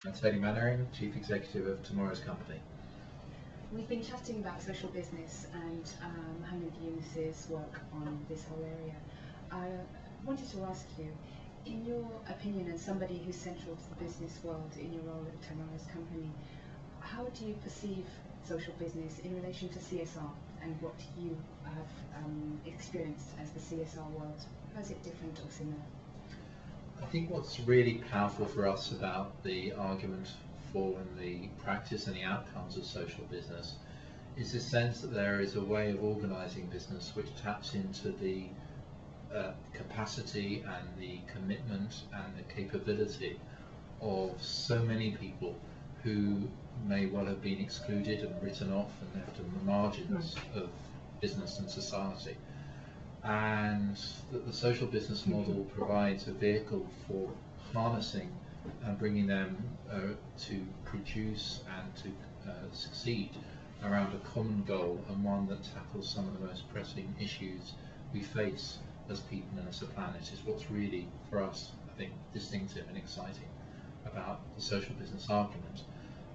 Tony Mannering, Chief Executive of Tomorrow's Company. We've been chatting about social business and how many businesses work on this whole area. I wanted to ask you, in your opinion, as somebody who's central to the business world in your role at Tomorrow's Company, how do you perceive social business in relation to CSR and what you have experienced as the CSR world? How is it different or similar? I think what's really powerful for us about the argument for and the practice and the outcomes of social business is this sense that there is a way of organising business which taps into the capacity and the commitment and the capability of so many people who may well have been excluded and written off and left on the margins of business and society. And that the social business model provides a vehicle for harnessing and bringing them to produce and to succeed around a common goal, and one that tackles some of the most pressing issues we face as people and as a planet, is what's really, for us, I think, distinctive and exciting about the social business argument.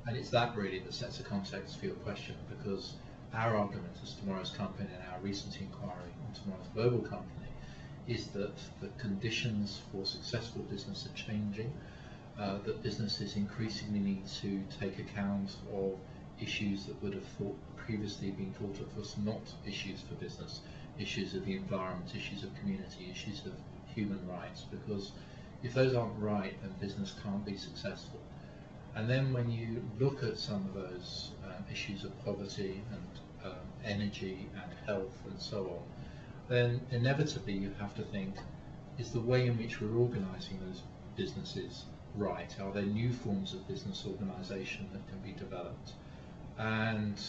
And it's that really that sets a context for your question, because our argument as Tomorrow's Company and our recent inquiry on Tomorrow's Global Company is that the conditions for successful business are changing, that businesses increasingly need to take account of issues that would have previously been thought of as not issues for business, issues of the environment, issues of community, issues of human rights, because if those aren't right, then business can't be successful. And then when you look at some of those issues of poverty and energy and health and so on, then inevitably you have to think, is the way in which we're organising those businesses right? Are there new forms of business organisation that can be developed? And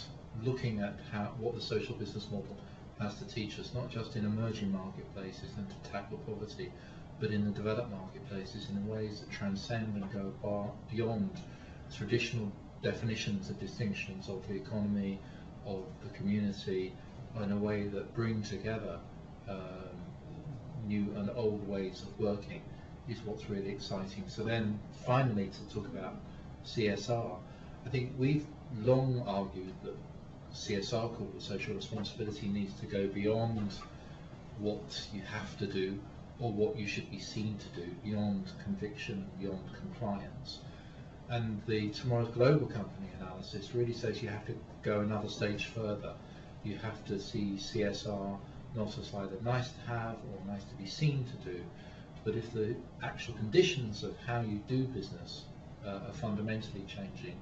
looking at what the social business model has to teach us, not just in emerging marketplaces and to tackle poverty, but in the developed marketplaces in ways that transcend and go beyond traditional definitions and distinctions of the economy, of the community, in a way that bring together new and old ways of working, is what's really exciting. So then finally, to talk about CSR, I think we've long argued that CSR, corporate social responsibility, needs to go beyond what you have to do or what you should be seen to do, beyond conviction, beyond compliance. And the Tomorrow's Global Company analysis really says you have to go another stage further. You have to see CSR not as either nice to have or nice to be seen to do, but if the actual conditions of how you do business are fundamentally changing,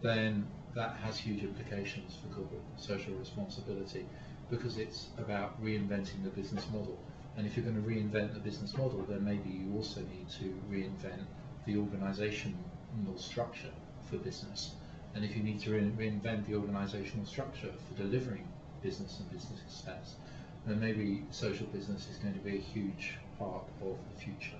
then that has huge implications for corporate social responsibility, because it's about reinventing the business model. And if you're going to reinvent the business model, then maybe you also need to reinvent the organizational structure for business. And if you need to reinvent the organizational structure for delivering business and business success, then maybe social business is going to be a huge part of the future.